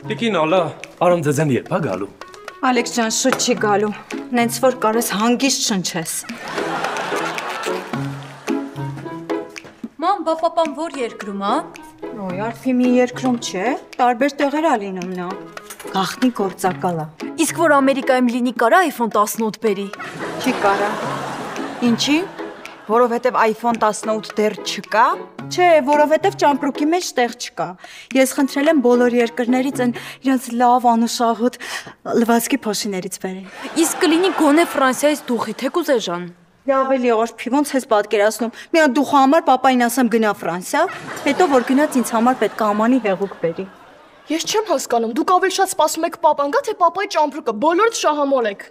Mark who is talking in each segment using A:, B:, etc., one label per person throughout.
A: Տիկին ալա, արամ ձեզեն երբ է գալու։
B: Ալեքս ջան, շուտ չի գալու։ Նենց որ կարես հանգիստ շնչես։
C: Ման, բա պապան որ երկրում է։
B: Ոյ, Արփիմի երկրում չէ, տարբեր տեղեր ա լինում նա։ Գաղտնի գործակալ է։
C: Իսկ որ Ամերիկայում լինի կարա iPhone 18 բերի։
B: Չի կարա։ Ինչի՞։ Որովհետև iPhone 18 դեռ չկա։ Չէ, որովհետև ճամպրուկի մեջ տեղ չկա։ Ես խնդրել եմ բոլոր երկրներից են իրենց լավ անուշահոտ լվացքի փոշիներից բերեն։
C: Իսկ կլինի գոնե Ֆրանսիայից դուխի, թե կուզեժան։
B: Ավելի Արփի, ոնց ես պատկերացնում։ Մի հատ դուխը համար պապային ասեմ գնա Ֆրանսիա, հետո որ գնաց ինձ համար պետք է ամանի հեղուկ բերի։
D: Ես չեմ հասկանում, դուք ավելի շատ սպասում եք պապան գա, թե պապայի ճամպրուկը, բոլորդ շահամոլ եք։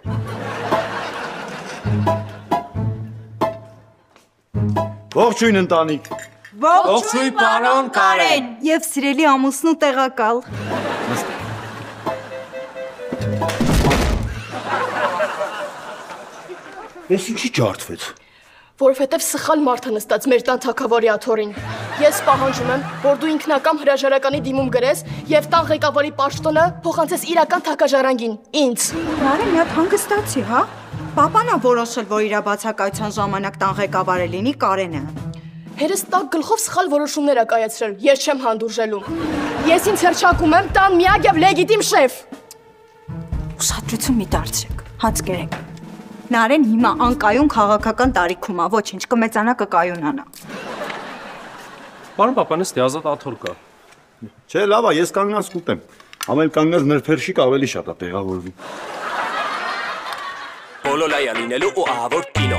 E: Ողջույն ընտանիք։
B: Ողջույն պարոն Կարեն եւ սիրելի ամուսնու տեղակալ։
E: Ես ինչի ջարդվեց։
D: Որովհետև սխալ մարդ է նստած մեր տան թագավորի աթոռին։ Ես պահանջում եմ, որ դու ինքնակամ հրաժարականի դիմում գրես եւ տան ղեկավարի պաշտոնը փոխանցես իրական թագաժարանգին, ինձ։
B: Նարէ, մի հատ հանգստացի, հա։ Պապան ա որոշել, որ իր բացակայության ժամանակ տան ղեկավարը լինի Կարենը։
D: Հերս տակ գլխով սխալ որոշումներ ա կայացրել, ես չեմ հանդուրժելու։ Ես ինձ հռչակում եմ տան միակ եւ լեգիտիմ շեֆ։
B: Ուշադրություն մի դարձրեք, հաց կերեք։ Նարեն հիմա անկայուն քաղաքական տարիքում է, ոչինչ, կմեծանա կկայունանա։
A: Պարոն պապան, ըստ ազատ աթոռ կա։
E: Չէ, լավ է, ես կանգնած կուտեմ։ Ամեն կանգնած նրբերշիկ ավելի շատ է տեղավորվում։
F: Բոլոլայա լինելու ու ահավոր կինո։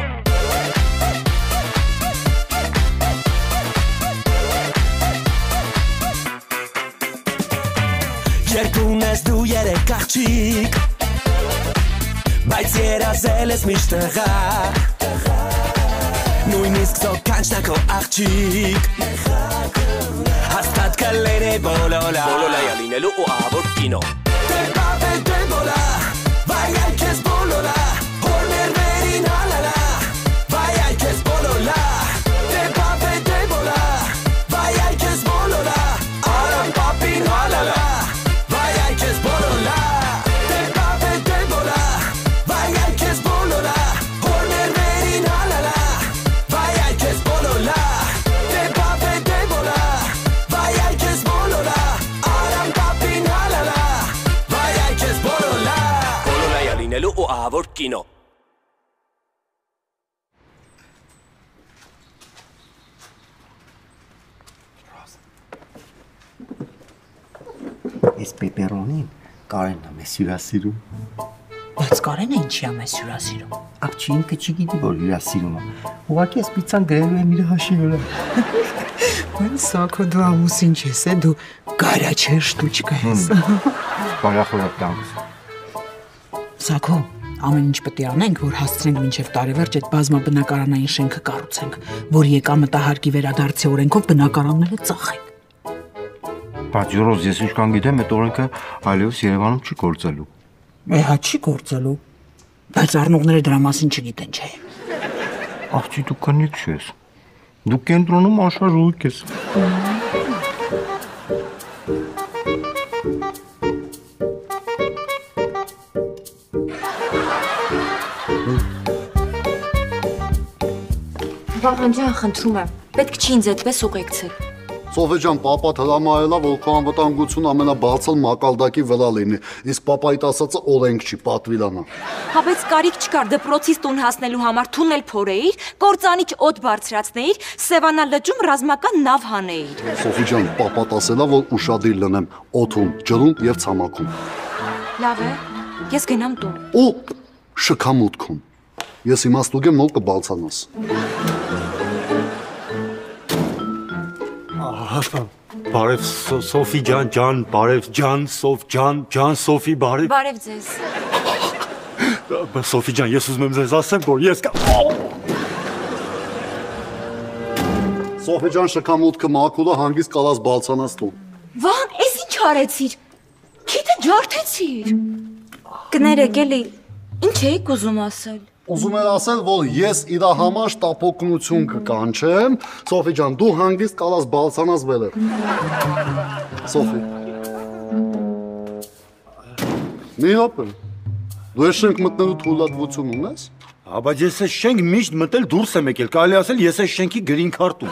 F: Երկուն ես դու երեք աղջիկ, բայց երազել ես միշտ տղա, նույնիսկ զոք կանչնա քո աղջիկ, հաստատ կլեր է բոլոլա։ Բոլոլայա լինելու ու ահավոր կինո։ ու ահավոր կինո։
G: Այս պեպերոնին Կարենն է մեզ հյուրասիրում։
H: Բայց Կարենը ինչի է մեզ հյուրասիրում։
G: Աղջի ինքը չգիտի, որ հյուրասիրում է։ Ուղղակի այս պիցան գրելու եմ իր հաշի վրա։
H: Ոնց սակո դու ամուսին չես, դու գարաչեր շտուչկա ես։
G: Բարախորակ տանք։
H: Սակո, ամեն ինչ պետք է անենք, որ հասցնենք մինչև տարեվերջ այդ բազմաբնակարանային շենքը կառուցենք, որ եկամտահարկի վերադարձի օրենքով բնակարանները ծախենք։
G: Բայց Յուրոզ, ես ինչքան գիտեմ, այդ օրենքը այլևս Երևանում չի գործելու։
H: Հա չի գործելու, բայց առնողները դրա մասին չգիտեն, չէ։
G: Աղջի դու կնիկ չես։ Դու կենտրոնում աշխարհույք ես։
C: Վաղան ջան, խնդրում եմ, պետք չի ինձ այդպես ուղեկցել։
I: Սոֆի ջան, պապատ հրամայելա, որ քո անվտանգությունը ամենաբարձր մակալդակի վրա լինի, իսկ պապայիդ ասածը օրենք չի, պատվիրանա։
C: Հա բայց կարիք չկար դպրոցից տուն հասնելու համար թունել փորեիր, կործանիչ օդ բարձրացնեիր, Սևանա լճում ռազմական նավ հանեիր։
I: Սոֆի ջան, պապատ ասելա, որ ուշադիր լինեմ օդում, ջրում եւ ցամաքում։
C: Լավ է, ես գնամ տուն։
I: Ու շքամուտքում։ Ես իմաստուկ եմ նոր կբալցանաս։
E: Բարև Սոֆի ջան, բարև ջան, Սոֆի, բարև։
C: Բարև ձեզ։
E: Սոֆի ջան, ես ուզում եմ ձեզ ասեմ, որ ես
I: Սոֆի ջան, շքամուտքը մաքուլը հանգիստ կարաս բալցանաս տուն։
C: Վան, ես ինչ արեցիր։ Քիթը ջարդեցիր։ Կներեք էլի, ինչ էիք ուզում ասել։
I: Ուզում եմ ասել, որ ես իր համար շտապօգնություն կկանչեմ, Սոֆի ջան, դու հանգիստ կարաս բալցանաս վերև։ Սոֆի։ Մի հապը։ Դու ես շենք մտնելու թույլատվություն ունես։
E: Բայց ես այս շենք միշտ մտել դուրս եմ եկել, կարելի ասել ես այս շենքի գրին քարտում։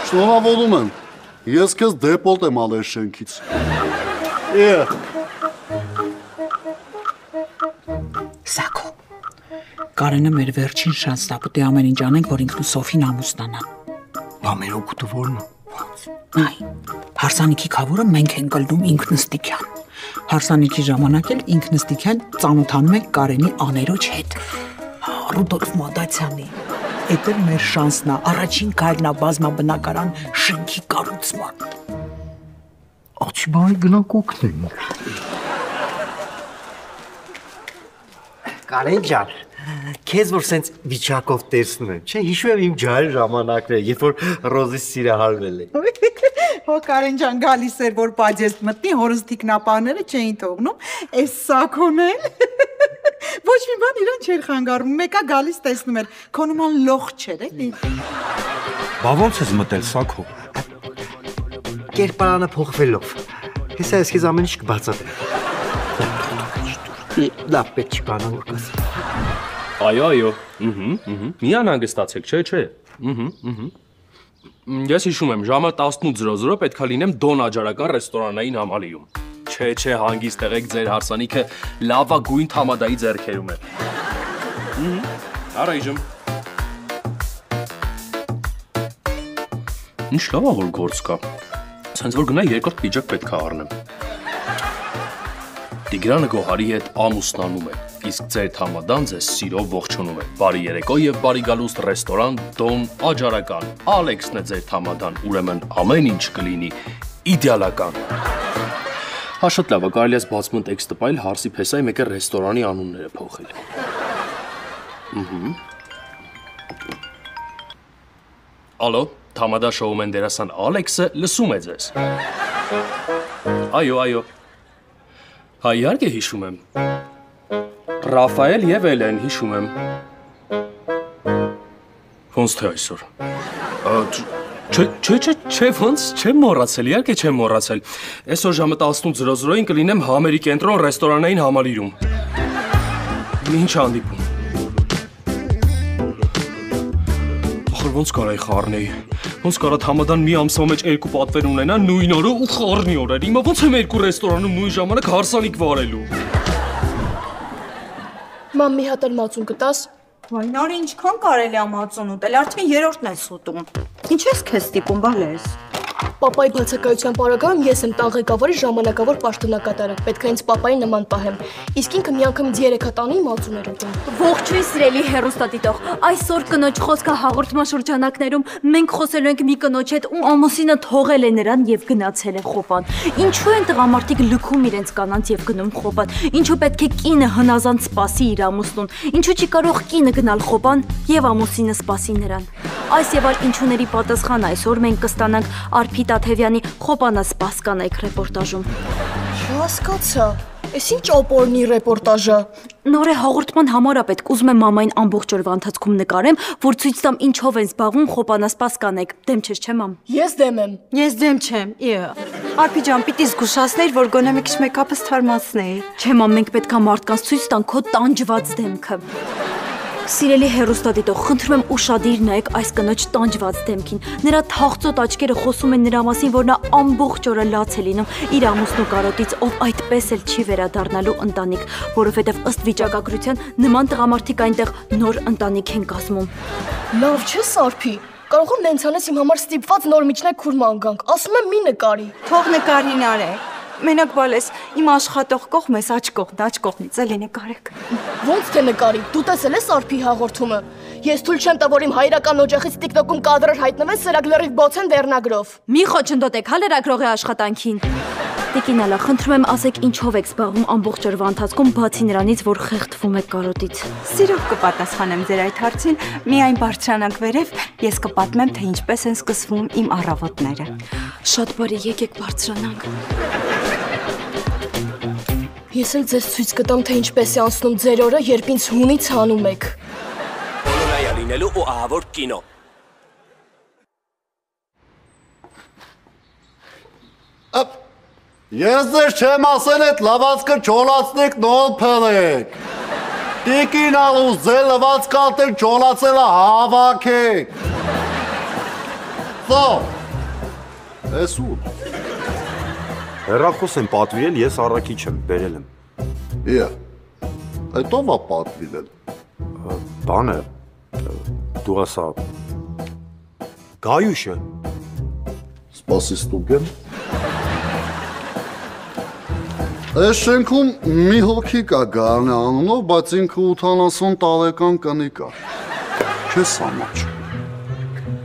I: Շնորհավորում եմ։ Ես քեզ դեպոլտ եմ ալել շենքից։
H: Սակո։ Կարենը մեր վերջին շանսն է, պետք է ամեն ինչ անենք, որ ինքն ու Սոֆին ամուսնանա։
G: Ամեն օգուտը ո՞րն է։
H: Այ, հարսանիքի խավորը մենք ենք կլնում ինքնստիկյան։ Հարսանիքի ժամանակ էլ ինքնստիկյան ծանոթանում ենք Կարենի աներոջ հետ։ Ռուդոլֆ Մոդացյանի։ Էդ էլ մեր շանսն է, առաջին քայլն է բազմաբնակարան շենքի կառուցման։
G: Աչի բայ գնանք օգնենք։
J: Կարեն ջան, քեզ որ սենց վիճակով տեսնում եմ, չէ, հիշում եմ իմ ջահել ժամանակները, երբ որ Ռոզի սիրը հարվել է։
H: Հո Կարեն ջան գալիս էր, որ բաջեստ մտնի, հորս թիկնապահները չէին թողնում, էս Սակոն էլ։ Ոչ մի բան իրան չէր խանգարում, մեկա գալիս տեսնում էր, քո նման լող չէր, էլի։
G: Բա ո՞նց ես մտել Սակո։
J: Կերպարանը փոխվելով։ Հեսա ես քեզ ամեն ինչ կբացատրեմ։ Լավ պետք չկանա որ կաս։
A: Այո, մի անհանգստացեք, չէ։ Ես հիշում եմ, ժամը 18:00 պետք է լինեմ Դոն Աջարական ռեստորանային համալիրում։ Չէ, հանգիստ եղեք, ձեր հարսանիքը լավագույն թամադայի ձեռքերում է։ Առայժմ։ Ինչ լավ է որ գործ կա։ Սենց որ գնա երկրորդ պիջակ պետք է առնեմ։ Տիգրանը Գոհարի հետ ամուսնանում է, իսկ ձեր թամադան ձեզ սիրով ողջունում է։ Բարի երեկո եւ բարի գալուստ ռեստորան Դոն Աջարական։ Ալեքսն է ձեր թամադան, ուրեմն ամեն ինչ կլինի իդեալական։ Հա շատ լավ է, կարելի է բացման տեքստ տպայել հարսի փեսայի մեկը ռեստորանի անունները փոխել։ Ալո, թամադա շոումեն դերասան Ալեքսը լսում է ձեզ։ Այո։ Հա իհարկե հիշում եմ։ Ռաֆայել եւ Էլեն հիշում եմ։ Ոնց թե այսօր։ Չէ, ոնց չեմ մոռացել, իհարկե չեմ մոռացել։ Այսօր ժամը 18:00-ին կլինեմ Համերի կենտրոն ռեստորանային համալիրում։ Ինչ հանդիպում։ Ախր ոնց կարայի խառնեի։ Ոնց կարա թամադան մի ամսվա մեջ 2 պատվեր ունենա նույն օրը ու խառնի օրեր։ Հիմա ոնց եմ 2 ռեստորանում նույն ժամանակ հարսանիք վարելու։
D: Մամ մի հատ էլ մածուն կտաս։
B: Վայ, նարի ինչքան կարելի է մածուն ուտել, արդեն երրորդն ես ուտում։ Ինչ ես քեզ ստիպում, բալես։
D: Պապայի բացակայության պարագայում ես եմ տան ղեկավարի ժամանակավոր պաշտոնակատարը, պետք է ինձ պապայի նման պահեմ, իսկ ինքը մի անգամ 3 հատ անի մածուն էր ուտում։
C: Ողջույն սիրելի հեռուստադիտող, այսօր կնոջ խոսքը հաղորդման շրջանակներում մենք խոսելու ենք մի կնոջ հետ, ում ամուսինը թողել է նրան եւ գնացել է խոպան։ Ինչու են տղամարդիկ լքում իրենց կանանց եւ գնում խոպան։ Ինչու պետք է կինը հնազանդ սպասի իր ամուսնուն։ Ինչու չի կարող կինը գնալ խոպան եւ ամուսինը սպասի նրան։ Այս եւ այլ ինչուների պատասխան այսօր մենք կստանանք Արփի Տաթևյանի «Խոպանա սպաս կանայք» ռեպորտաժում։
D: Չհասկացա, էս ինչ օպորնի ռեպորտաժը։
C: Նոր է հաղորդման համար է պետք, ուզում եմ մամային ամբողջ օրվա ընթացքում նկարեմ, որ ցույց տամ ինչով են զբաղվում «Խոպանա սպաս կանայք»։ Դեմ չես, չէ՞ մամ։
D: Ես դեմ եմ։
B: Ես դեմ չեմ։ Արփի ջան, պիտի զգուշացներ, որ գոնե մի քիչ մեյքափս թարմացնեի։
C: Չէ մամ, մենք պետք է մարդկանց ցույց տանք քո տանջված դեմքը։ Սիրելի հեռուստադիտող, խնդրում եմ ուշադիր նայեք այս կնոջ տանջված դեմքին։ Նրա թախծոտ աչքերը խոսում են նրա մասին, որ նա ամբողջ օրը լաց է լինում իր ամուսնու կարոտից, ով այդպես էլ չի վերադառնալու ընտանիք, որովհետև ըստ վիճակագրության նման տղամարդիկ այնտեղ նոր ընտանիք են կազմում։
D: Լավ չէ, Սարփի։ Կարող եմ նենց անես իմ համար ստիպված նոր միջնակ քուրման գանք։ Ասում եմ մի նկարի։
B: Թող նկարին արեք։ Մենակ բալես, իմ աշխատող կողմ ես աջ կողմից էլի նկարեք։
D: Ոնց թե նկարի, դու տեսել ես Արփի հաղորդումը։ Ես թույլ չեմ տա, որ իմ հայրական օջախից TikTok-ում կադրեր հայտնվեն սրակ լրիվ բոցեն վերնագրով։
C: Մի խոչընդոտեք հա լրագրողի աշխատանքին։ Տիկին Ալա, խնդրում եմ ասեք ինչով եք զբաղվում ամբողջ օրվա ընթացքում, բացի նրանից, որ խեղդվում եք կարոտից։
B: Սիրով կպատասխանեմ ձեր այդ հարցին, միայն բարձրանանք վերև, ես կպատմեմ, թե ինչպես են սկսվում իմ առավոտները։
C: Շատ բարի, եկեք բարձրանանք։
D: Ես էլ ձեզ ցույց կտամ, թե ինչպես է անցնում ձեր օրը, երբ ինձ հունից հանում եք։
F: Բոլորայա լինելու ու ահավոր կինո։
I: Ես ձեզ չեմ ասել այդ լվացքը չոլացնեք նոլ փելեք։ Տիկին ալուս ձեր լվացքը ատել չոլացելը հավաքեք։ Սո, ես ուր։
G: Հեռախոս եմ պատվիրել, ես առաքիչ եմ, բերել եմ։
I: Իա, այդ ով է պատվիրել։
G: Բանը, դու ասա, Գայուշը։
I: Սպասի ստուգեմ։ Այս շենքում մի հոգի կա Գարնե անունով, բայց ինքը 80 տարեկան կնիկ է։ Չես ամաչում։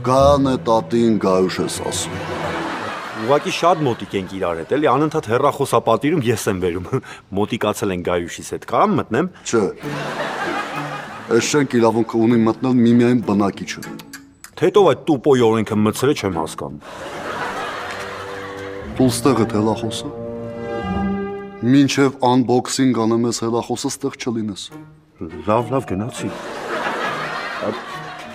I: Գարնե տատին Գայուշ ես ասում։
G: Ուղղակի շատ մոտիկ ենք իրար հետ, էլի անընդհատ հեռախոսապատիրում ես եմ վերում։ Մոտիկացել են Գայուշիս հետ, կարամ մտնեմ։
I: Չէ։ Այս շենք իրավունքը ունի մտնել միմիայն բնակիչը։
G: Թե հետո այդ տուպոյ օրենքը մտցրել չեմ հասկանում։
I: Տուստեղը հելախոսը։ Մինչև unboxing անեմ ես հելախոսը ստեղ չլինես։
G: Լավ գնացի։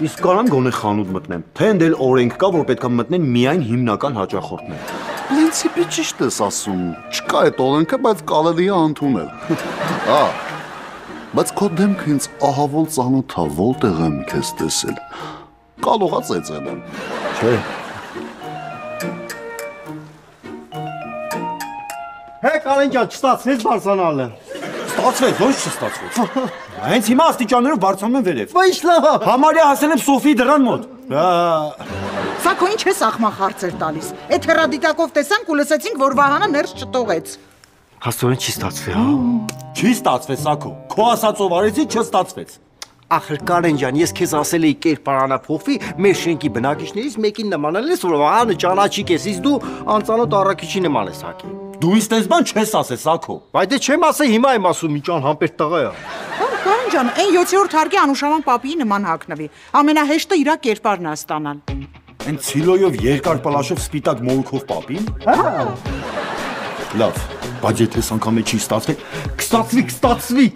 G: Իսկ կարամ գոնե խանութ մտնեմ, թե ընդել օրենք կա, որ պետք է մտնեն միայն հիմնական հաճախորդներ։
I: Պրինցիպի ճիշտ ես ասում, չկա այդ օրենքը, բայց կարելի է ընդունել։ Հա, բայց քո դեմքը ինձ ահավոլ ծանոթ է, որտեղ եմ քեզ տեսել։ Կարող է ծեծել եմ։
G: Չէ։ Կարեն ջան, չստացվեց բարձրանալը։ Ստացվեց, ոչ չստացվեց։ Հենց հիմա աստիճաններով բարձրանում են վերև։ Ոչ լավ։ Համարյա հասել եմ Սոֆիի դռան մոտ։
H: Սակո ինչ ես ախմախարծեր տալիս։ Այդ հեռադիտակով տեսանք ու լսեցինք, որ Վահանը ներս չտողեց։
G: Հաստորեն չի ստացվի, հա։ Չի ստացվեց, Սակո։ Քո ասածով արեցի, չստացվեց։ Ախր Կարեն ջան, ես քեզ ասել էի կերպարանափոխվի, մեր շենքի բնակիչներից մեկին նմանել ես, որ Վահանը ճանաչիկ ես, իսկ դու անծանոթ առաքիչի նման ես հակի։ Դու ինձ տես բան չես ասել, Սակո։ Բայց դե չեմ ասել, հիմա եմ ասում, մի անհամբերտ տղա է։
H: Կարեն ջան, այն 7-րդ հարկի Անուշավան պապիի նման հագնվի։ Ամենահեշտը իրա կերպարն է ստանալ։
G: Այն ցիլոյով երկար պլաշով սպիտակ մորուքով պապին։ Հա։ Լավ, բայց եթե այս անգամ չի ստացվել, կստացվի։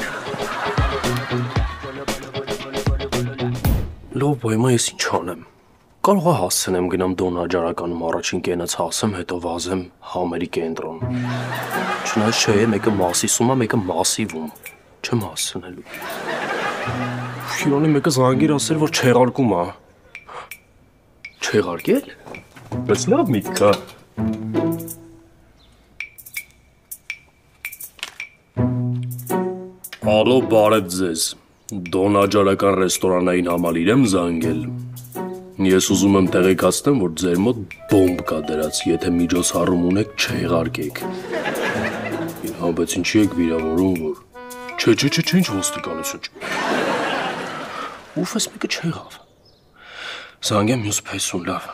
A: Լավ, հիմա ես ինչ անեմ։ Կարող է հասցնեմ գնամ Դոն Աջարականում առաջին կենաց հասեմ, հետո վազեմ համերի կենտրոն։ Չնայած չէ, մեկը մասիսում է, մեկը մասիվում։ Չեմ հասցնելու։ Իրանի մեկը զանգեր ասել, որ չեղարկում է։ Չեղարկել։ Բայց լավ միտք է։ Ալո, բարև ձեզ։ Դոն Աջարական ռեստորանային համալիր եմ զանգել։ Ես ուզում եմ տեղեկացնեմ, որ ձեր մոտ բոմբ կա դրած, եթե միջոցառում ունեք, չեղարկեք։ Հա, բայց ինչի եք վիրավորում, որ… Չէ, ինչ ոստիկանություն։ Ուֆ, ես մեկը չեղավ։ Զանգեմ մյուս փեսուն, լավ։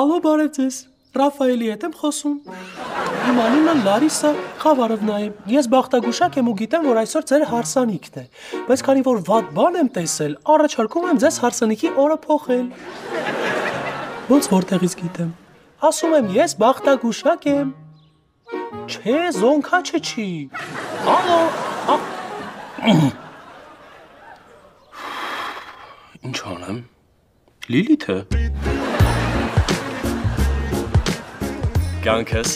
A: Ալո, բարև ձեզ, Ռաֆայելի հետ եմ խոսում։ Իմ անունը Լարիսա Խավարովնա է։ Ես բախտագուշակ եմ ու գիտեմ, որ այսօր ձեր հարսանիքն է։ Բայց քանի որ վատ բան եմ տեսել, առաջարկում եմ ձեզ հարսանիքի օրը փոխել։ Ոնց որտեղից գիտեմ։ Ասում եմ, ես բախտագուշակ եմ։ Չէ, զոնքաչը չի։ Ալո։ Ինչ անեմ։ Լիլիթը։ Կյանքս։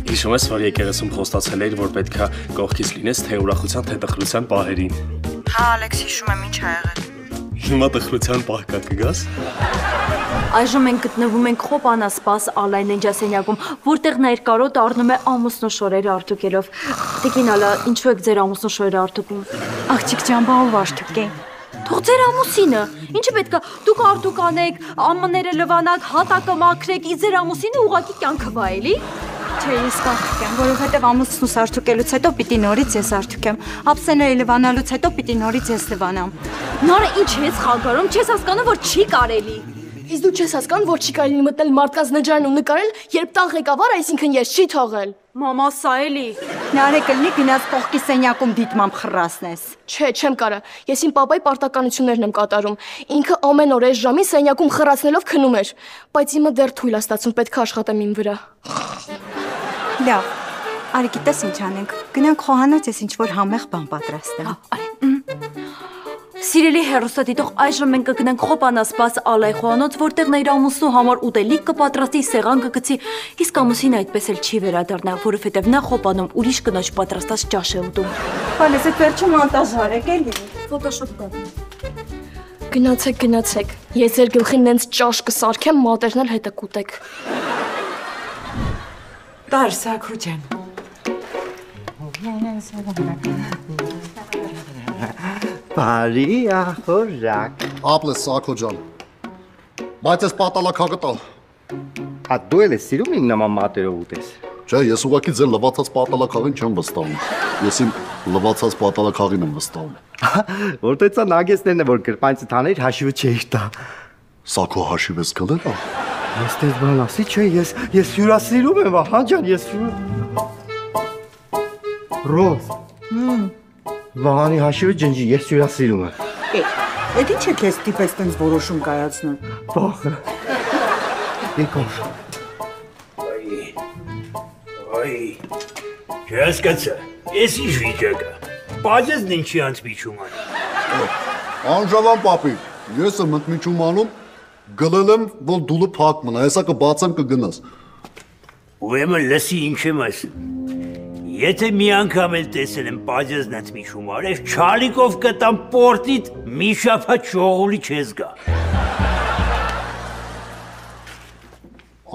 A: Հիշում ես, որ եկեղեցում խոստացել էիր, որ պետքա կողքից լինես թե ուրախության, թե տխրության պահերին։
B: Հա, Ալեքս, հիշում եմ, ինչ ա եղել։
A: Հիմա տխրության պահ կա կգաս։
C: Այժմ մենք գտնվում ենք Խոպանասպաս Ալայն ննջասենյակում, որտեղ նա իր կարոտը առնում է ամուսնու շորերը արտուկելով։ Տիկին Ալա, ինչու եք ձեր ամուսնու շորերը արտուկում։
B: Աղջիկ ջան, բա ով արտուկե։
C: Թող ձեր ամուսինը, ինչը պետքա, դուք արտուկ անեք, ամները լվանակ, հատակը մաքրեք, իսկ ձեր ամուսինը ուղղակի կյանքը վա էլի։
B: Չէ, ես կարտուկեմ, որովհետև ամուսնուս արտուկելուց հետո պիտի նորից ես արտուկեմ, ափսեները լվանալուց հետո պիտի նորից ես լվանամ։
C: Նորը ինչ ես խանգարում, չես հասկանում, որ չի կարելի։
D: Իսկ դու չես հասկանում, որ չի կարելի մտնել մարդկանց նջարան ու նկարել, երբ տան ղեկավարը, այսինքն ես, չի թողել։
C: Մամա, սա էլի։
B: Նարե կլինի գնաց կողքի սենյակում դիտմամբ խռասնես։
D: Չէ, չեմ կարա։ Ես իմ պապայի պարտականություններն եմ կատարում։ Ինքը ամեն օր այս ժամին սենյակում խռացնելով քնում էր, բայց իմը դեռ թույլ է ստացվում, պետք է աշխատեմ իմ վրա։
B: Լավ, արի գիտես ինչ անենք։ Գնանք խոհանոց, ես ինչ որ համեղ բան պատրաստեմ։
C: Սիրելի հեռուստադիտող, այժմ մենք կգնանք Խոպանասպաս Ալայխոյանոց, որտեղ նա իր ամուսնու համար ուտելիք կպատրաստի, սեղան կգցի, իսկ ամուսինը այդպես էլ չի վերադառնա, որովհետև նա Խոպանում ուրիշ կնոջ պատրաստած ճաշ է ուտում։
B: Բալես այդ վերջը մոնտաժ արեք էլի։
C: Ֆոտոշոփ կա։
D: Գնացեք, ես ձեր գլխին նենց ճաշ կսարքեմ, մատերն էլ հետը կուտեք։
H: Տար Սաքո ջան։
J: Բարի ախորժակ։
I: Ապլես Սաքո ջան։ Բայց ես պատալակա տալ։
J: Հա դու էլ ես սիրում իմ նման մատերով ուտես։
I: Չէ, ես ուղղակի ձեր լվացած պատալակաղին չեմ վստահում։ Ես իմ լվացած պատալակաղին եմ վստահում։
J: Որտե՞ց է նագեցներն է որ գրպանցը թաներ հաշիվը չէի տա։
I: Սաքո հաշիվ ես գլել։
J: Ես դες բան ասի չէ, ես հյուրասիրում եմ, ահա ջան, ես Ռոզ։ Վահանի հաշիվը ջնջի, ես հյուրասիրում եմ։
H: Էդ ինչ է քեզ տիպես տենց որոշում կայացնում։
J: Բախը։ Եկավ։
K: Այ, չհասկացա, ես ինչ վիճակը, բազեսն ինչի անցմիջում անի։
I: Անժավան պապի, ես եմ ընդմիջում անում, գլել եմ, որ դուլը փակ մնա, հեսա կբացեմ կգնաս։
K: Ուրեմն լսի ինչ եմ ասում։ Եթե մի անգամ էլ տեսել եմ բազեսն ընդմիջում արև, չալիկով կտամ պորտիտ մի շաբաթ շողուլի չես գա։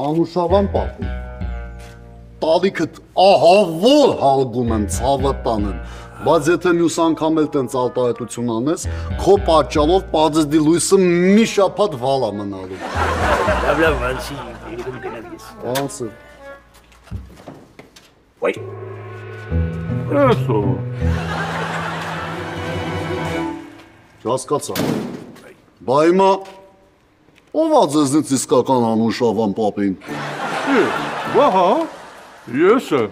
I: Անուշավան պապի, տալիքըտ ահա որ հալգում եմ ցավը տանեմ, բայց եթե մյուս անգամ էլ տենց արտահայտություն անես, քո պատճառով պածեզդի լույսը մի շաբաթ վալա մնալու։
K: Լավ, անցի, երգում գնամ ես։
I: Անցը։
K: Ոյ։
I: Էսո։ Հասկացա։ Բա հիմա ով ա ձեզնից իսկական Անուշավան պապին։
L: Վահա, ես եմ։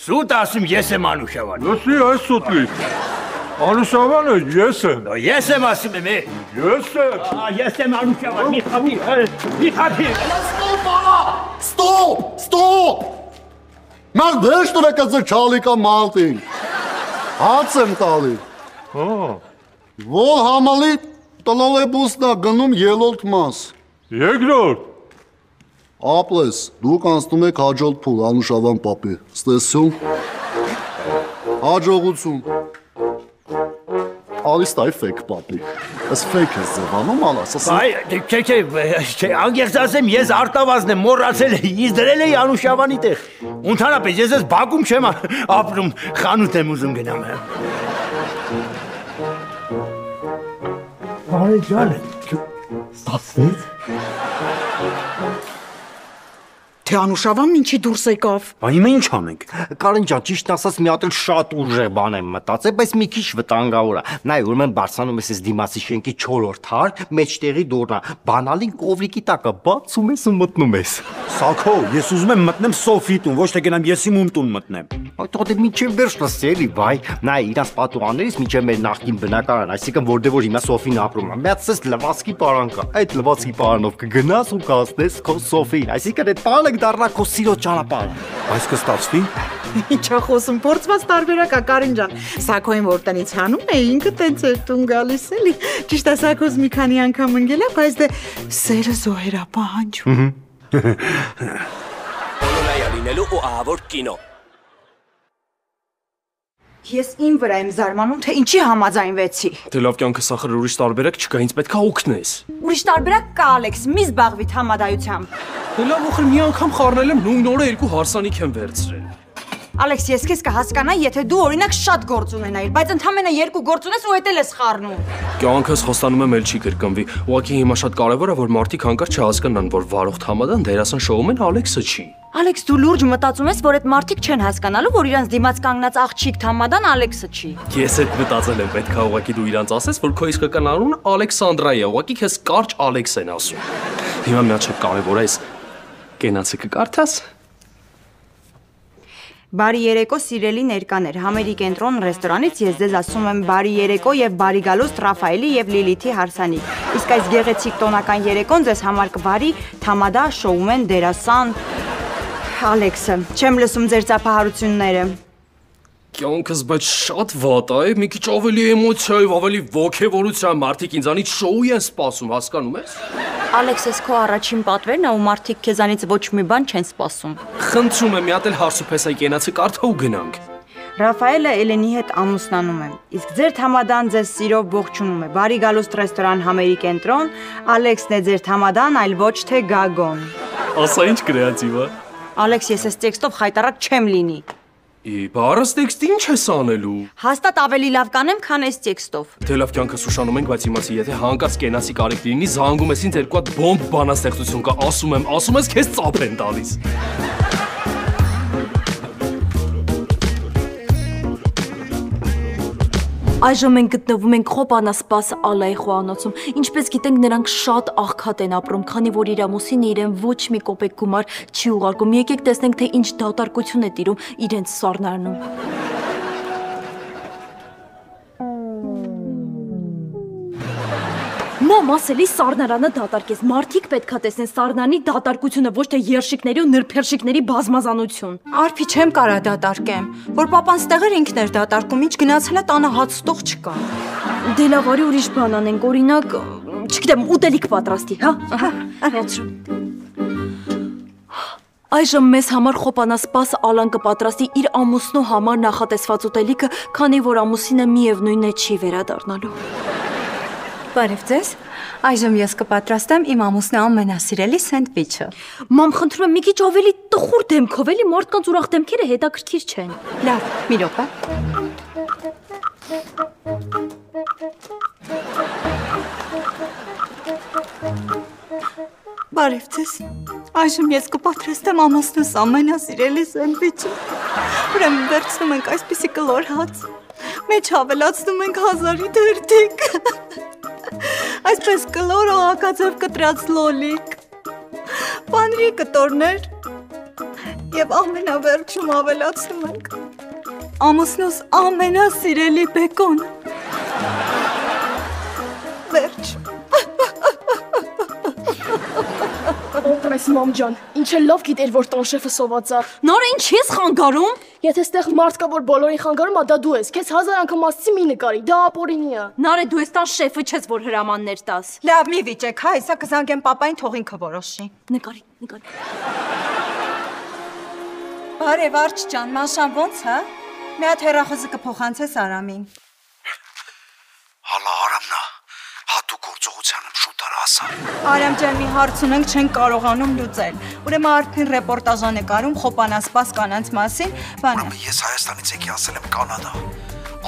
K: Սուտ ասում ես եմ Անուշավան։
L: Լսի այս սուտլի։ Անուշավանը ես եմ։
K: Ես եմ ասում եմ,
L: Ես եմ։
K: Ես եմ Անուշավան, մի խաբի։
I: Ստոպ։ Մալ դեշ տրեք ձեր չալիկա մալտին։ Հաց եմ տալի։ Որ համալի տնալեբուսնա գնում ելորդ մաս։
L: Երկրորդ։
I: Ապլես, դուք անցնում եք հաջորդ փուլ, Անուշավան պապի, ստեսություն, հաջողություն, ալիստայ ֆեկ պապի, ես ֆեկ ես ձևանում ալաս,
K: Չէ, անգեղծ ասեմ, ես արտավազն եմ, մոռացել ես դրել էի Անուշավանի տեղ, ընդհանրապես ես բակում չեմ ապրում, խանութ եմ ուզում գնամ։
J: Բարի ջան, ստացվեց։
H: Թե Անուշավանն ինչի դուրս եկավ։
J: Բա հիմա ինչ անենք։ Կարեն ջան, ճիշտ ասած մի հատ էլ շատ ուժեղ բան եմ մտածել, բայց մի քիչ վտանգավոր է։ Նայ, ուրեմն բարձրանում ես դիմացի շենքի 4-րդ հար, մեջտեղի դուռնա, բանալին կովրիկի տակը բացում ես ու մտնում ես։
G: Սաքո, ես ուզում եմ մտնեմ Սոֆի տուն, ոչ թե գնամ ես իմ տուն մտնեմ։
J: Այդ դե մինչև վերջ լսելի, բայ, նայ, իրանց պատուհաններից մինչև մեր նախկին բնակարան, այսինքն որտեղ որ հիմա Սոֆին ապրում է։ Միացես լվացքի պարան կա։ Այդ լվացքի պարանով կգնաս ու կհասնես քո Սոֆին, այսինքն այդ պարանը դառնա քո սիրո ճանապարհը։
G: Բայց կստացվի։
H: Ինչա խոսում, փորձված տարբերակ է Կարեն ջան։ Սաքոին որ տնից հանում է, ինքը տենց էր տուն գալիս էլի։ Ճիշտ է, Սաքոս մի քանի անգամ ընկել է, բայց դե սերը զոհեր է պահանջում։
F: Բոլորայա լինելու ու ահավոր կինո։
B: Ես իմ վրա եմ զարմանում, թե ինչի համաձայնվեցի։
A: Դե լավ կյանքը սախր ուրիշ տարբերակ չկա, ինձ պետք է օգնես։
B: Ուրիշ տարբերակ կա, Ալեքս, մի զբաղվի համադայությամբ։
A: Դե լավ ուխր մի անգամ խառնել եմ, նույն օրը երկու հարսանիք եմ վերցրել։
B: Ալեքս, ես քեզ կհասկանայի, եթե դու օրինակ շատ գործ ունենայիր, բայց ընդամենը երկու գործ ունես ու էդ ես խառնում։
A: Կյանքս խոստանում եմ էլ չի կրկնվի։ Ուղղակի հիմա շատ կարևոր է, որ մարդիկ հանկարծ չհասկանան, որ Վարողդ Համադան դերասան շոումեն Ալեքսը չի։
B: Ալեքս, դու լուրջ մտածում ես, որ այդ մարդիկ չեն հասկանալու, որ իրանց դիմաց կանգնած աղջիկ Համադան Ալեքսը չի։
A: Ես այդ մտածել եմ, պետք է ուղղակի դու իրանց ասես, որ քո իսկական անունը Ալեքսանդրա է, ուղղակի քեզ կարճ Ալեքս են ասում։ Հիմա մի հատ շատ կարևոր է, կենացը կկարդաս։
B: Բարի երեկո սիրելի ներկաներ, Համերի կենտրոն ռեստորանից ես ձեզ ասում եմ բարի երեկո եւ բարի գալուստ Ռաֆայելի եւ Լիլիթի հարսանիք։ Իսկ այս գեղեցիկ տոնական երեկոն ձեզ համար կվարի Թամադա շոումեն դերասան Ալեքսը։ Չեմ լսում ձեր ծափահարությունները։
A: Կյանքս բայց շատ վատ է, մի քիչ ավելի էմոցիայով, ավելի ոգևորությամբ մարդիկ ինձանից շոու են սպասում, հասկանում ես։
B: Ալեքս, ես քո առաջին պատվերն է ու մարդիկ քեզանից ոչ մի բան չեն սպասում։
A: Խնդրում եմ, մի հատ էլ հարսուփեսայի կենացը կարդա ու գնանք։
B: Ռաֆայելը Էլենի հետ ամուսնանում է։ Իսկ ձեր թամադան ձեզ սիրով ողջունում է։ Բարի գալուստ ռեստորան Համերի կենտրոն, Ալեքսն է ձեր թամադան, այլ ոչ թե Գագոն։
A: Ասա ինչ կրեատիվ է։
B: Ալեքս, ես այս տեքստով խայտարակ չեմ լինի։
A: Բարս տեքստի ինչ ես անելու։
B: Հաստատ ավելի լավ կանեմ, քան այս տեքստով։
A: Դե լավ կյանքս ուշանում ենք, բայց իմացի, եթե հանկարծ կենացի կարիք լինի, զանգում ես ինձ երկու հատ բոմբ բանաստեղծություն կա, ասում ես քեզ ծափ են տալիս։
C: Այժմ մենք գտնվում ենք Խոպանասպաս Ալայի խոհանոցում։ Ինչպես գիտենք, նրանք շատ աղքատ են ապրում, քանի որ իր ամուսինը իրեն ոչ մի կոպեկ գումար չի ուղարկում։ Եկեք տեսնենք, թե ինչ դատարկություն է տիրում իրենց սառնարանում։ Մամ, ասելի սառնարանը դատարկես։ Մարդիկ պետքա տեսնեն սառնարանի դատարկությունը, ոչ թե երշիկների ու նրբերշիկների բազմազանություն։
B: Արփի չեմ կարա դատարկեմ, որ papan ստեղեր ինքն էր դատարկում, ինչ գնացել է տանը հաց ստող չկա։
C: Դե լավ, արի ուրիշ բան անենք, օրինակ, չգիտեմ, ուտելիք պատրաստի, հա։ Այժմ մեզ համար Խոպանասպաս Ալան կպատրաստի իր ամուսնու համար նախատեսված ուտելիքը, քանի որ ամուսինը միևնույնն է չի վերադառնալու։
B: Բարև ձեզ, այժմ ես կպատրաստեմ իմ ամուսնու ամենասիրելի սենդվիչը։
C: Մամ, խնդրում եմ մի քիչ ավելի տխուր դեմքով, էլի մարդկանց ուրախ դեմքերը հետաքրքիր չեն։
B: Լավ, մի րոպե։ Բարև ձեզ, այժմ ես կպատրաստեմ ամուսնուս ամենասիրելի սենդվիչը։ Ուրեմն վերցնում ենք այսպիսի կլոր հաց, մեջ հավելացնում ենք 1000-ի դերդիկ, այսպես կլոր օղակաձև կտրած լոլիկ, պանրի կտորներ և ամենավերջում ավելացնում ենք ամուսնուս ամենասիրելի բեկոն։ Վերջ։
D: Օգնես մամ ջան, ինչ էլ լավ գիտեր, որ տան շեֆը սոված է։
C: Նորը ինչ ես խանգարում։
D: Եթե ստեղ մարդ կա, որ բոլորին խանգարում է, դա դու ես։ Քեզ 1000 անգամ ասացի մի նկարի, դա ապօրինի է։
C: Նարե, դու ես տան շեֆը չես, որ հրամաններ տաս։
B: Լավ, մի վիճեք, հա, հեսա կզանգեմ պապային, թող ինքը որոշի։
C: Նկարի։
B: Բարև Արջ ջան, Մաշան ո՞նց հա։ Մի հատ հեռախոսը կփոխանցես Արամին։
G: Հալա Արամնա, հատուկ գործողության եմ շուտ արա ասա։
B: Արամ ջան, մի հարց ունենք, չենք կարողանում լուծել։ Ուրեմն արդեն ռեպորտաժ է նկարում Խոպանասպաս կանանց մասին, բանը։
G: Ես Հայաստանից եկի ասել եմ Կանադա։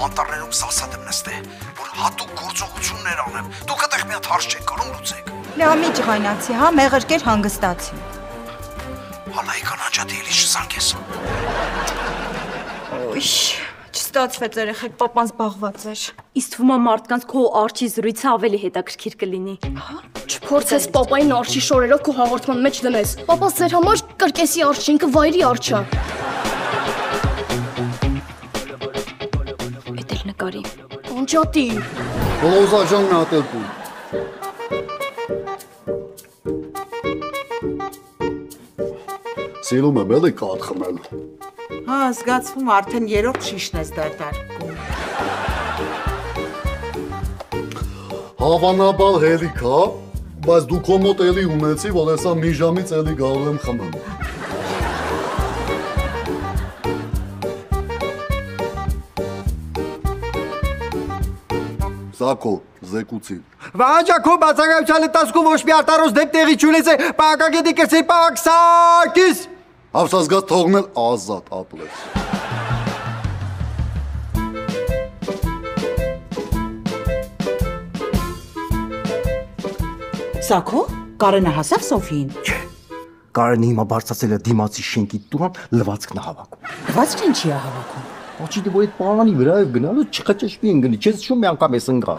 G: Անտառներում սասատ եմ նստել, որ հատուկ գործողություններ անեմ։ Դուք այդտեղ մի հատ հարց չեք կարող լուծեք։
B: Լավ, մի ջղայնացի, հա, մեղրկեր հանգստացի։
G: Հալա եկան անջատի էլի չզանգես։
B: Ոյ, չստացվեց երեխեք, պապան զբաղված էր։
C: Իսկ թվում է մարդկանց քո արջի զրույցը ավելի հետաքրքիր կլինի։
D: Չփորձես պապային արջի շորերով քո հաղորդման մեջ դնես։ Պապաս ձեր համար կրկեսի արջ, ինքը վայրի արջ է։
C: Էդ էլ նկարի։
D: Անջատի։
I: Լոզաջանն ատելկու։ Սիրում եմ էլի կաթ խմել։
H: Հա, զգացվում արդեն երրորդ շիշն ես դատարկում։
I: Հավանաբար հելիք հա, բայց դու քո մոտ էլի ունեցի, որ հեսա մի ժամից էլի կարող եմ խմեմ։ Սակո, զեկուցին։
J: Վանջա քո բացակայության ընթացքում ոչ մի արտարոց դեպ տեղի չունեցե, պահակագետի կրծի պահակսակիս։
I: Ավսազգաց թողնել ազատ ապլես։
H: Սակո, Կարենը հասավ Սոֆիին։
J: Չէ, Կարենը հիմա բարձացել է դիմացի շենքի տան, լվացքն է հավաքում։
H: Լվացքն ինչի է հավաքում։
J: Ոչի դե որ այդ պարանի վրայով գնալու չխճճվի ընկնի, չես շում մի անգամ ես ընկա։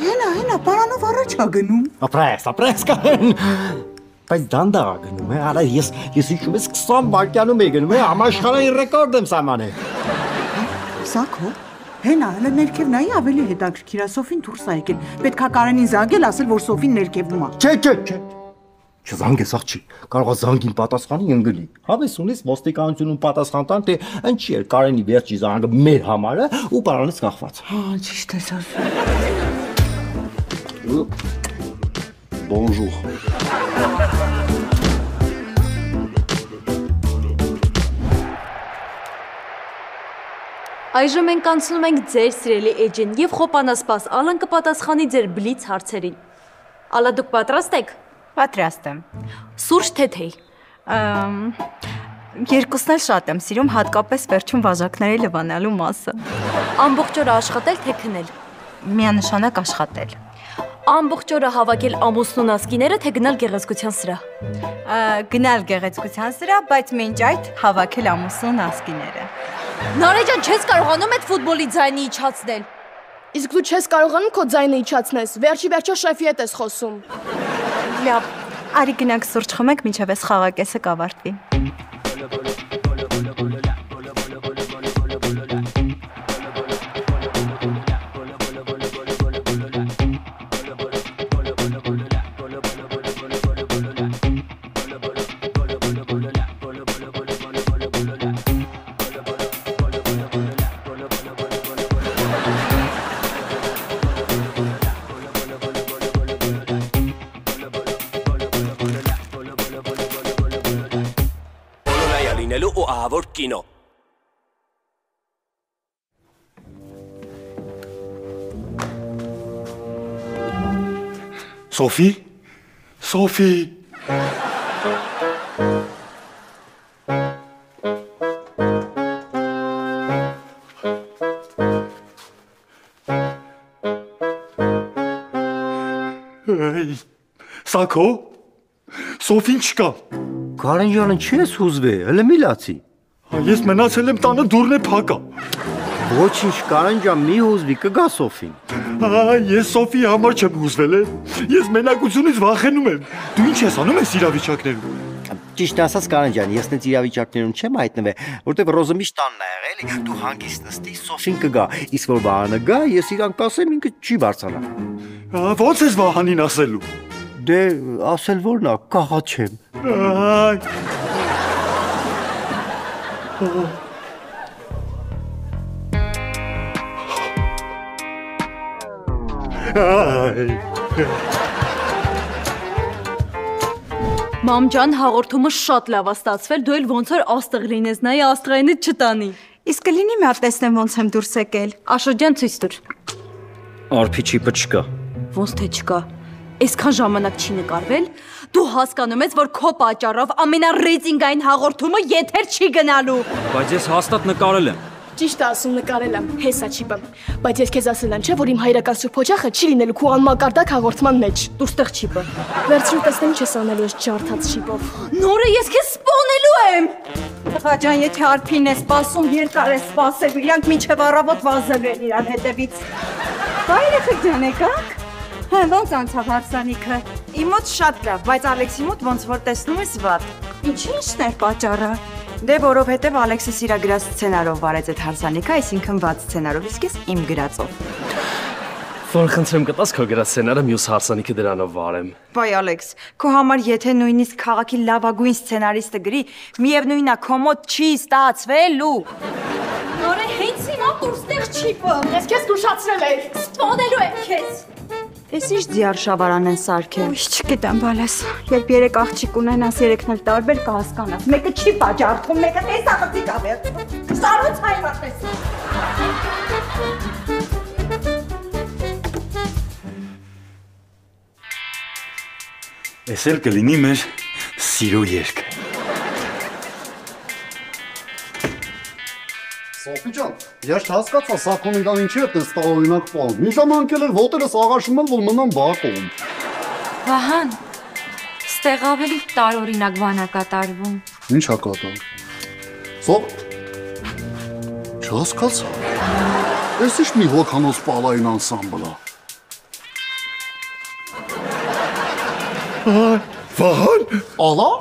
H: Հենա, պարանով առաջ է գնում։
J: Ապրես կան։ Բայց դանդաղ է գնում, արա ես հիշում ես 20 վայրկյանում եի գնում, համաշխարհային ռեկորդ եմ սահմանել։
H: Սակո, հենա, հələ ներքև նայի ավելի հետաքրքիր է, Սոֆին դուրս է եկել։ Պետք է Կարենին զանգել, ասել, որ Սոֆին ներքևում է։
J: Չէ։ Չզանգես աղջի, կարող է զանգին պատասխանի ընկնի։ Հավես ունես ոստիկանությունում պատասխան տան, թե ինչի էր Կարենի վերջի զանգը մեր համարը ու պարանից կախված։
H: Հա, ճիշտ ես ասում։
I: Bonjour։
C: Այժմ մենք անցնում ենք ձեր սիրելի էջին եւ խոպանասպաս Ալան կպատասխանի ձեր բլից հարցերին։ Ալա դուք պատրաստ եք։
B: Պատրաստ եմ։
C: Սուրճ թե թեյ։
B: Երկուսն էլ շատ եմ սիրում, հատկապես վերջում վազակների լվանալու մասը։
C: Ամբողջ օրը աշխատել թե քնել։
B: Միանշանակ աշխատել։
C: Ամբողջ օրը հավաքել ամուսնու նասկիները թե գնալ գեղեցկության սրահ։
B: Գնալ գեղեցկության սրահ, բայց մինչ այդ հավաքել ամուսնու նասկիները։
C: Նարեկ ջան, չես կարողանում այդ ֆուտբոլի ձայնի իջացնել։
D: Իսկ դու չես կարողանում քո ձայնը իջացնես։ Վերջի շեֆի հետ ես խոսում։
B: Լավ, արի գնանք սուրճ խմենք, մինչև այս խաղակեսը կավարտվի։
F: ու ահավոր կինո։
E: Սոֆի։ Սակո։ Սոֆին չկա։
J: Կարեն ջան, չես հուզվե, հələ մի լացի։
E: Ես մնացել եմ տանը, դուռն է փակա։
J: Ոչինչ, Կարեն ջան, մի հուզվի, կգա Սոֆին։
E: Ես Սոֆիի համար չեմ հուզվել, ես մենակությունից վախենում եմ։ Դու ինչ ես անում ես իրավիճակներում։
J: Ճիշտ ասած, Կարեն ջան, ես նենց իրավիճակներում չեմ հայտնվել, որտեղ Ռոզը միշտ տանն է եղել, էլի, դու հանգիստ նստի, Սոֆին կգա, իսկ որ Վահանը գա, ես իրան կասեմ, ինքը չի բարձրանա։
E: Ո՞նց ես Վահանին ասելու։
J: Դե ասել որ նա կաղաչեմ։
C: Մամ ջան, հաղորդումը շատ լավ է ստացվել, դու էլ ոնց որ աստղ լինես, նայ աստղայինը չտանի։
B: Իսկ կլինի մի հատ տեսնեմ ոնց եմ դուրս եկել։
C: Աշոջան ցույց տուր։
J: Արփի չիպը չկա։
C: Ոնց թե չկա։ Այսքան ժամանակ չի նկարվել, դու հասկանում ես, որ քո պատճառով ամենառեյտինգային հաղորդումը եթեր չի գնալու։
M: Բայց ես հաստատ նկարել եմ։
D: Ճիշտ ասում, նկարել եմ, հեսա չիպը։ Բայց ես քեզ ասել եմ, չէ, որ իմ հայրական սուրբ օջախը չի լինելու քո անմակարդակ հաղորդման մեջ։
C: Դուրստեղ չիպը։
D: Վերցրու տեսնեմ ինչ ես անելու այս ջարդած չիպով։
C: Նորը ես քեզ սպանելու եմ։
B: Տղա ջան, եթե արփին է սպասում, երկար է սպասել, իրանք մինչև առավոտ վազելու են իրար հետևից։ Երեխեք ջան, եկաք։ Հա, ոնց անցավ հարսանիքը։ Իմ մոտ շատ լավ, բայց Ալեքսի մոտ ոնց որ տեսնում ես վատ։ Ինչն էր պատճառը։ Դե որովհետև Ալեքսը իր գրած սցենարով վարեց այդ հարսանիքը, այսինքն վատ սցենարով, իսկ ես իմ գրածով։
A: Որ խնդրեմ կտաս քո գրած սցենարը մյուս հարսանիքը դրանով վարեմ։
B: Բայ Ալեքս, քո համար եթե նույնիսկ քաղաքի լավագույն սցենարիստը գրի, միևնույնն է քո մոտ չի ստացվելու։
C: Նորը հենց հիմա դուրստեղ չիպը։
D: Ես քեզ զգուշացրել եմ։
C: Սպանելու եմ քեզ։
B: Էս ինչ ձիարշավարան են սարքել։ Ույ, չգիտեմ, բալես։ Երբ երեք աղջիկ ունենաս, երեքն էլ տարբեր կհասկանաս։ Մեկը չի պատճառվում, մեկը տեսախցիկ ա վերցնում։ Սարոց հայմա տես։
E: Էս էլ կլինի մեր սիրո երգը։
I: Սոֆի ջան, ես չհասկացա Սակոն իրան ինչի է տես տարօրինակ պահում։ Մի ժամանակ էլ ոտերս աղաշում են, որ մնան բակում։
N: Վահան, ստեղ ավելի տարօրինակ բան է կատարվում։
I: Ինչ է կատարվում։ Սոֆ, չհասկացա։ Էս ինչ մի հոգանոց պալային անսամբլ է։
E: Վահան,
I: ալա։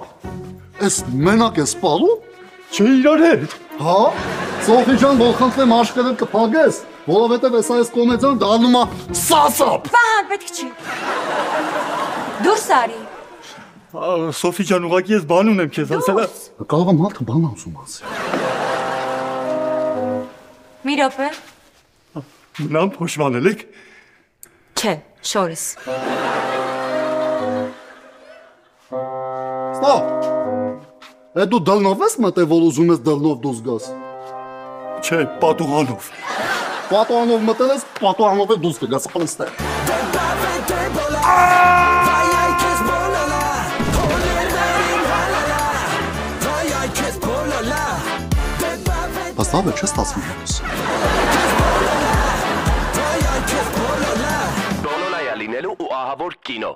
I: Էս մենակ ես պալում։
E: Չէ իրար հետ։
I: Հա։ Սոֆի ջան, որ խնդրեմ աշկերտ կփակես, որովհետև էս այս կոմեդիան դառնում է սասապ։
B: Վահան, պետք չի։ Դուրս արի։
E: Սոֆի ջան, ուղղակի ես բան ունեմ քեզ ասել։
I: Կարող եմ հալթը բան ասում ասի։
N: Մի րոպե։
E: Մնամ փոշմանել եք։
N: Չէ, շորս։
I: Ստա։ Դու դալնով ես մտե, որ ուզում ես դալնով դուրս գաս։
E: Չէ, պատուհանով։
I: Պատուհանով մտել ես, պատուհանով է դուրս կգաս, խլստե։ Բաստավ է, չես տասում ես։
F: Բոլոլայա լինելու ու ահավոր կինո։